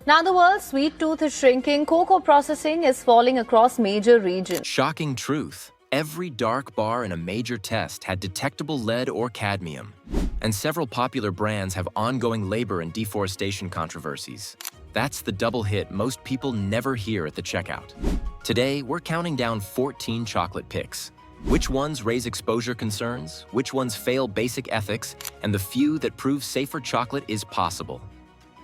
Now the world's sweet tooth is shrinking. Cocoa processing is falling across major regions. Shocking truth. Every dark bar in a major test had detectable lead or cadmium. And several popular brands have ongoing labor and deforestation controversies. That's the double hit most people never hear at the checkout. Today, we're counting down 14 chocolate picks. Which ones raise exposure concerns, which ones fail basic ethics, and the few that prove safer chocolate is possible.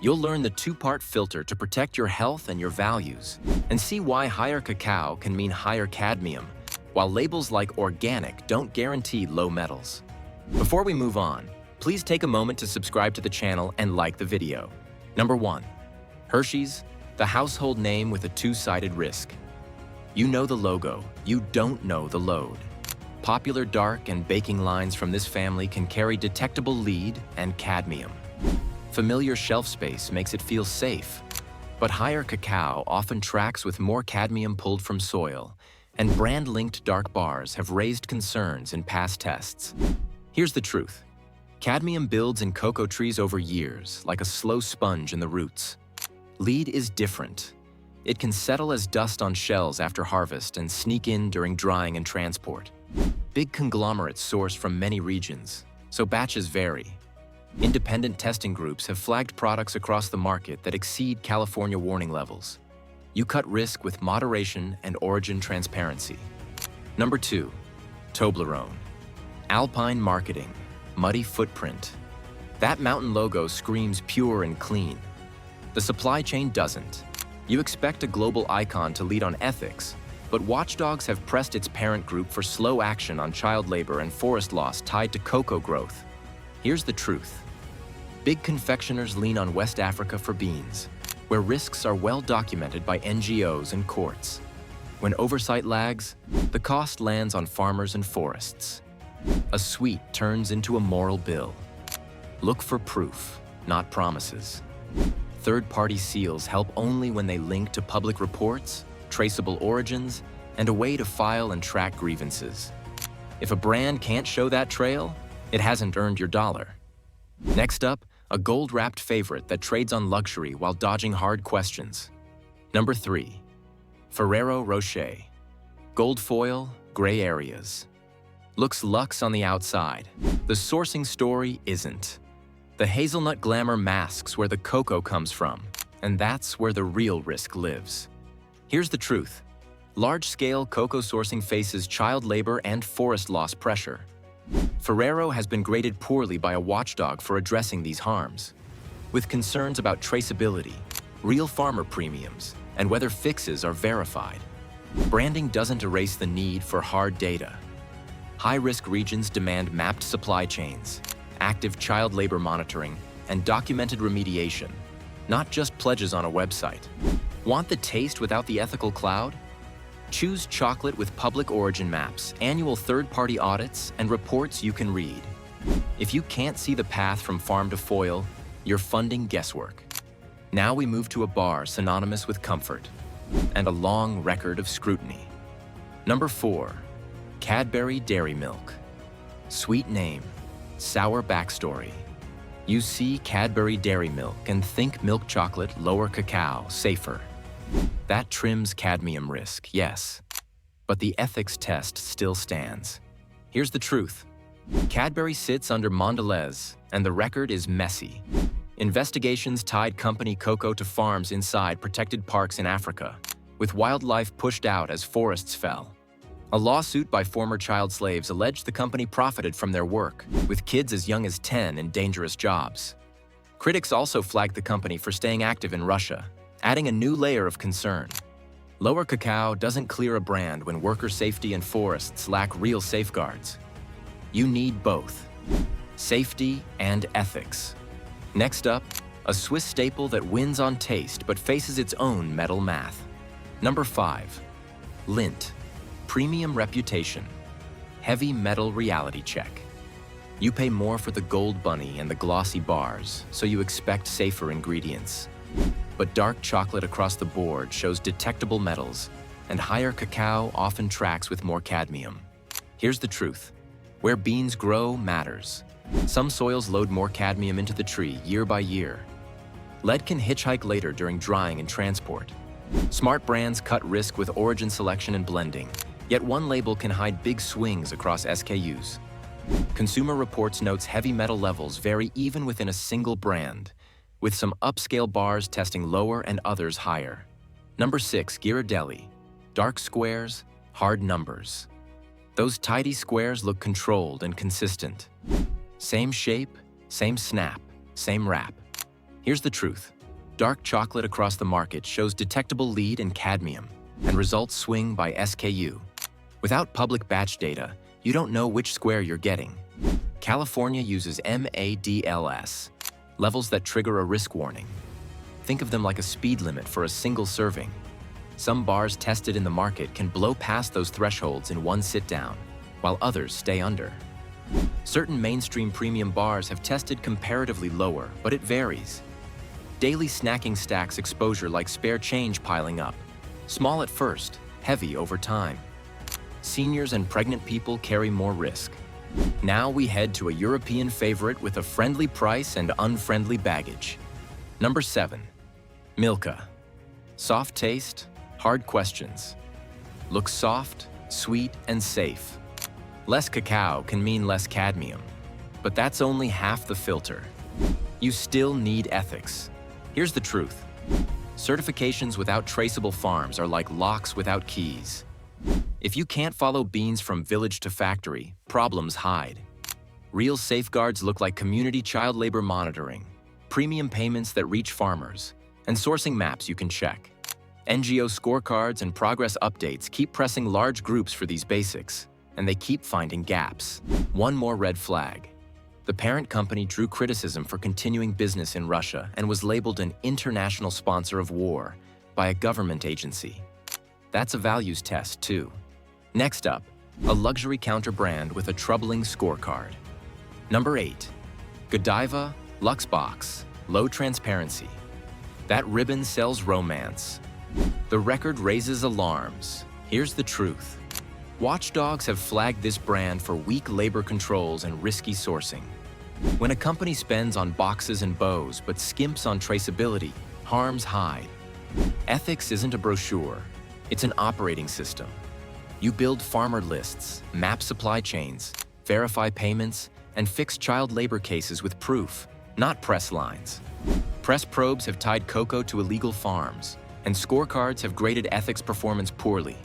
You'll learn the two-part filter to protect your health and your values, and see why higher cacao can mean higher cadmium, while labels like organic don't guarantee low metals. Before we move on, please take a moment to subscribe to the channel and like the video. Number 1. Hershey's, the household name with a two-sided risk. You know the logo, you don't know the load. Popular dark and baking lines from this family can carry detectable lead and cadmium. Familiar shelf space makes it feel safe, but higher cacao often tracks with more cadmium pulled from soil, and brand-linked dark bars have raised concerns in past tests. Here's the truth. Cadmium builds in cocoa trees over years, like a slow sponge in the roots. Lead is different. It can settle as dust on shells after harvest and sneak in during drying and transport. Big conglomerates source from many regions, so batches vary. Independent testing groups have flagged products across the market that exceed California warning levels. You cut risk with moderation and origin transparency. Number 2. Toblerone. Alpine marketing, muddy footprint. That mountain logo screams pure and clean. The supply chain doesn't. You expect a global icon to lead on ethics, but watchdogs have pressed its parent group for slow action on child labor and forest loss tied to cocoa growth. Here's the truth. Big confectioners lean on West Africa for beans, where risks are well documented by NGOs and courts. When oversight lags, the cost lands on farmers and forests. A sweet turns into a moral bill. Look for proof, not promises. Third-party seals help only when they link to public reports, traceable origins, and a way to file and track grievances. If a brand can't show that trail, it hasn't earned your dollar. Next up, a gold-wrapped favorite that trades on luxury while dodging hard questions. Number 3. Ferrero Rocher. Gold foil, gray areas. Looks luxe on the outside. The sourcing story isn't. The hazelnut glamour masks where the cocoa comes from, and that's where the real risk lives. Here's the truth. Large-scale cocoa sourcing faces child labor and forest loss pressure. Ferrero has been graded poorly by a watchdog for addressing these harms, with concerns about traceability, real farmer premiums, and whether fixes are verified. Branding doesn't erase the need for hard data. High-risk regions demand mapped supply chains, active child labor monitoring, and documented remediation, not just pledges on a website. Want the taste without the ethical cloud? Choose chocolate with public origin maps, annual third-party audits, and reports you can read. If you can't see the path from farm to foil, you're funding guesswork. Now we move to a bar synonymous with comfort and a long record of scrutiny. Number 4. Cadbury Dairy Milk. Sweet name, sour backstory. You see Cadbury Dairy Milk and think milk chocolate, lower cacao, safer. That trims cadmium risk, yes. But the ethics test still stands. Here's the truth. Cadbury sits under Mondelez, and the record is messy. Investigations tied company cocoa to farms inside protected parks in Africa, with wildlife pushed out as forests fell. A lawsuit by former child slaves alleged the company profited from their work, with kids as young as 10 in dangerous jobs. Critics also flagged the company for staying active in Russia, adding a new layer of concern. Lower cacao doesn't clear a brand when worker safety and forests lack real safeguards. You need both, safety and ethics. Next up, a Swiss staple that wins on taste but faces its own metal math. Number 5. Lindt. Premium reputation. Heavy metal reality check. You pay more for the gold bunny and the glossy bars, so you expect safer ingredients. But dark chocolate across the board shows detectable metals, and higher cacao often tracks with more cadmium. Here's the truth. Where beans grow matters. Some soils load more cadmium into the tree year by year. Lead can hitchhike later during drying and transport. Smart brands cut risk with origin selection and blending, yet one label can hide big swings across SKUs. Consumer Reports notes heavy metal levels vary even within a single brand, with some upscale bars testing lower and others higher. Number 6, Ghirardelli. Dark squares, hard numbers. Those tidy squares look controlled and consistent. Same shape, same snap, same wrap. Here's the truth. Dark chocolate across the market shows detectable lead and cadmium, and results swing by SKU. Without public batch data, you don't know which square you're getting. California uses MADLS, levels that trigger a risk warning. Think of them like a speed limit for a single serving. Some bars tested in the market can blow past those thresholds in one sit-down, while others stay under. Certain mainstream premium bars have tested comparatively lower, but it varies. Daily snacking stacks exposure like spare change piling up. Small at first, heavy over time. Seniors and pregnant people carry more risk. Now we head to a European favorite with a friendly price and unfriendly baggage. Number 7, Milka. Soft taste, hard questions. Looks soft, sweet, and safe. Less cacao can mean less cadmium, but that's only half the filter. You still need ethics. Here's the truth. Certifications without traceable farms are like locks without keys. If you can't follow beans from village to factory, problems hide. Real safeguards look like community child labor monitoring, premium payments that reach farmers, and sourcing maps you can check. NGO scorecards and progress updates keep pressing large groups for these basics, and they keep finding gaps. One more red flag. The parent company drew criticism for continuing business in Russia and was labeled an international sponsor of war by a government agency. That's a values test, too. Next up, a luxury counter brand with a troubling scorecard. Number 8, Godiva Luxbox, low transparency. That ribbon sells romance. The record raises alarms. Here's the truth. Watchdogs have flagged this brand for weak labor controls and risky sourcing. When a company spends on boxes and bows but skimps on traceability, harms hide. Ethics isn't a brochure. It's an operating system. You build farmer lists, map supply chains, verify payments, and fix child labor cases with proof, not press lines. Press probes have tied cocoa to illegal farms, and scorecards have graded ethics performance poorly,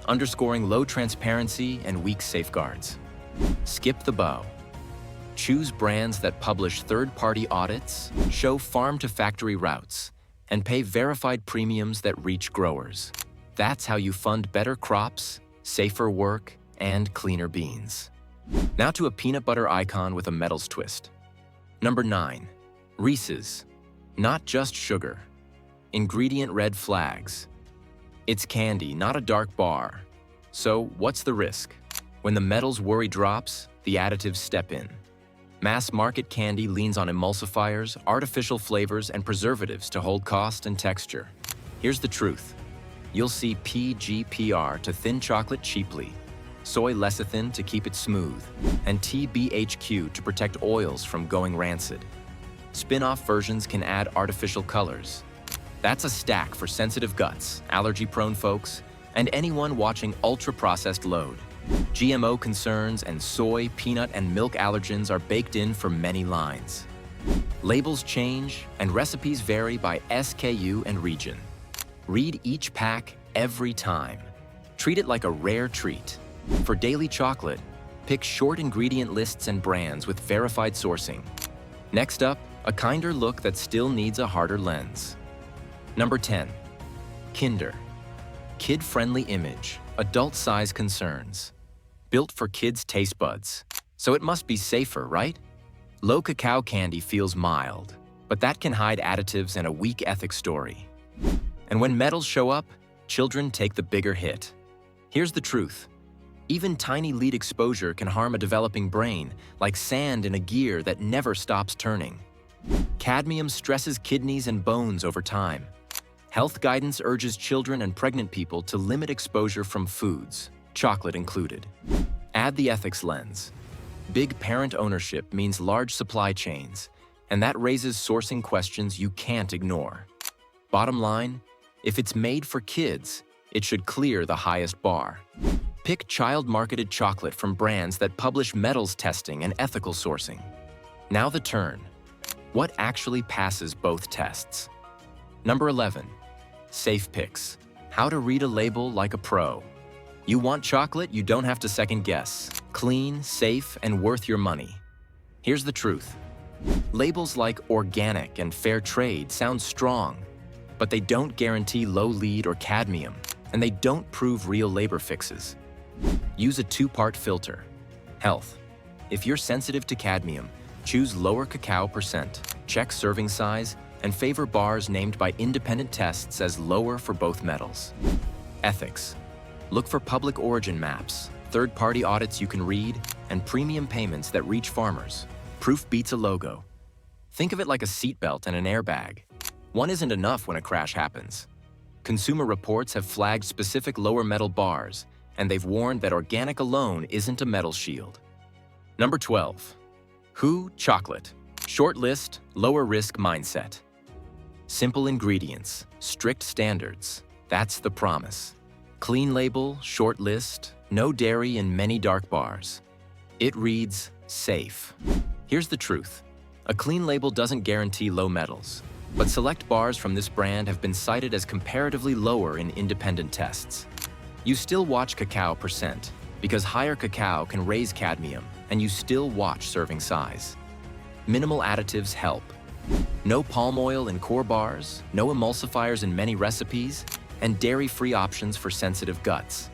underscoring low transparency and weak safeguards. Skip the bow. Choose brands that publish third-party audits, show farm-to-factory routes, and pay verified premiums that reach growers. That's how you fund better crops, safer work, and cleaner beans. Now to a peanut butter icon with a metals twist. Number 9, Reese's. Not just sugar. Ingredient red flags. It's candy, not a dark bar. So what's the risk? When the metals worry drops, the additives step in. Mass market candy leans on emulsifiers, artificial flavors, and preservatives to hold cost and texture. Here's the truth. You'll see PGPR to thin chocolate cheaply, soy lecithin to keep it smooth, and TBHQ to protect oils from going rancid. Spin-off versions can add artificial colors. That's a stack for sensitive guts, allergy-prone folks, and anyone watching ultra-processed load. GMO concerns and soy, peanut, and milk allergens are baked in for many lines. Labels change, and recipes vary by SKU and region. Read each pack every time. Treat it like a rare treat. For daily chocolate, pick short ingredient lists and brands with verified sourcing. Next up, a kinder look that still needs a harder lens. Number 10, Kinder. Kid-friendly image, adult-size concerns. Built for kids' taste buds. So it must be safer, right? Low cacao candy feels mild, but that can hide additives and a weak ethics story. And when metals show up, children take the bigger hit. Here's the truth. Even tiny lead exposure can harm a developing brain, like sand in a gear that never stops turning. Cadmium stresses kidneys and bones over time. Health guidance urges children and pregnant people to limit exposure from foods, chocolate included. Add the ethics lens. Big parent ownership means large supply chains, And that raises sourcing questions you can't ignore. Bottom line, if it's made for kids, it should clear the highest bar. Pick child-marketed chocolate from brands that publish metals testing and ethical sourcing. Now the turn. What actually passes both tests? Number 11. Safe picks. How to read a label like a pro. You want chocolate you don't have to second guess. Clean, safe, and worth your money. Here's the truth. Labels like organic and fair trade sound strong, but they don't guarantee low lead or cadmium, and they don't prove real labor fixes. Use a two-part filter. Health. If you're sensitive to cadmium, choose lower cacao percent, check serving size, and favor bars named by independent tests as lower for both metals. Ethics. Look for public origin maps, third-party audits you can read, and premium payments that reach farmers. Proof beats a logo. Think of it like a seatbelt and an airbag. One isn't enough when a crash happens. Consumer Reports have flagged specific lower metal bars, and they've warned that organic alone isn't a metal shield. Number 12. Who chocolate. Short list, lower risk mindset. Simple ingredients, strict standards. That's the promise. Clean label, short list, no dairy and many dark bars. It reads safe. Here's the truth. A clean label doesn't guarantee low metals, but select bars from this brand have been cited as comparatively lower in independent tests. You still watch cacao percent, because higher cacao can raise cadmium, and you still watch serving size. Minimal additives help. No palm oil in core bars, no emulsifiers in many recipes, and dairy-free options for sensitive guts.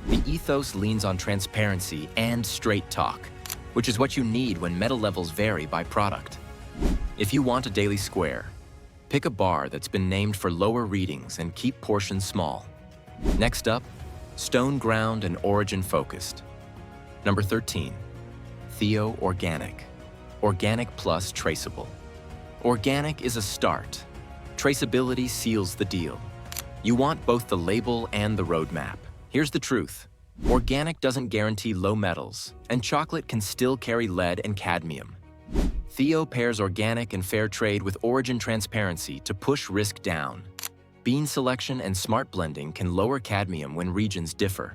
The ethos leans on transparency and straight talk, which is what you need when metal levels vary by product. If you want a daily square, pick a bar that's been named for lower readings and keep portions small. Next up, stone ground and origin focused. Number 13, Theo Organic. Organic plus traceable. Organic is a start. Traceability seals the deal. You want both the label and the roadmap. Here's the truth. Organic doesn't guarantee low metals, and chocolate can still carry lead and cadmium. Theo pairs organic and fair trade with origin transparency to push risk down. Bean selection and smart blending can lower cadmium when regions differ.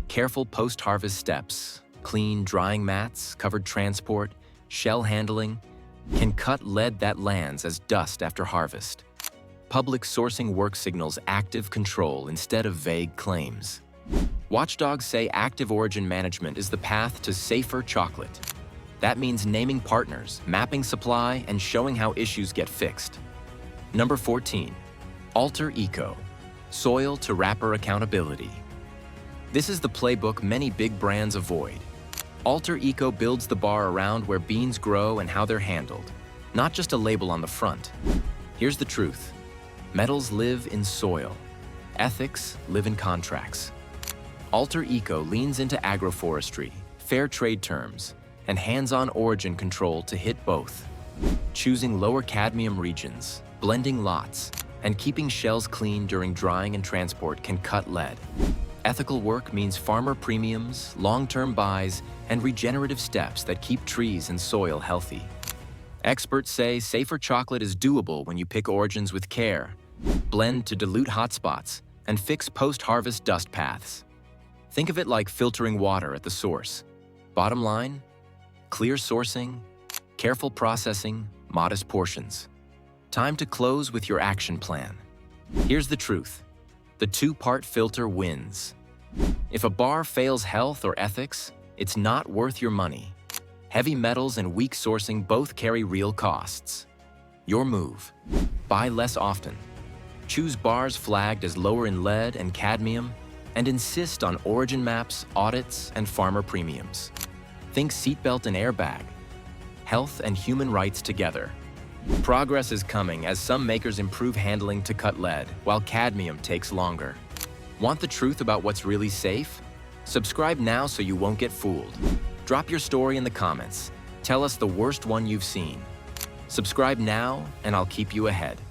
Careful post-harvest steps, clean drying mats, covered transport, shell handling, can cut lead that lands as dust after harvest. Public sourcing work signals active control instead of vague claims. Watchdogs say active origin management is the path to safer chocolate. That means naming partners, mapping supply, and showing how issues get fixed. Number 14, Alter Eco, soil to wrapper accountability. This is the playbook many big brands avoid. Alter Eco builds the bar around where beans grow and how they're handled, not just a label on the front. Here's the truth. Metals live in soil. Ethics live in contracts. Alter Eco leans into agroforestry, fair trade terms, and hands-on origin control to hit both. Choosing lower cadmium regions, blending lots, and keeping shells clean during drying and transport can cut lead. Ethical work means farmer premiums, long-term buys, and regenerative steps that keep trees and soil healthy. Experts say safer chocolate is doable when you pick origins with care, blend to dilute hotspots, and fix post-harvest dust paths. Think of it like filtering water at the source. Bottom line, clear sourcing, careful processing, modest portions. Time to close with your action plan. Here's the truth. The two-part filter wins. If a bar fails health or ethics, it's not worth your money. Heavy metals and weak sourcing both carry real costs. Your move. Buy less often. Choose bars flagged as lower in lead and cadmium, and insist on origin maps, audits, and farmer premiums. Think seatbelt and airbag. Health and human rights together. Progress is coming as some makers improve handling to cut lead, while cadmium takes longer. Want the truth about what's really safe? Subscribe now so you won't get fooled. Drop your story in the comments. Tell us the worst one you've seen. Subscribe now, and I'll keep you ahead.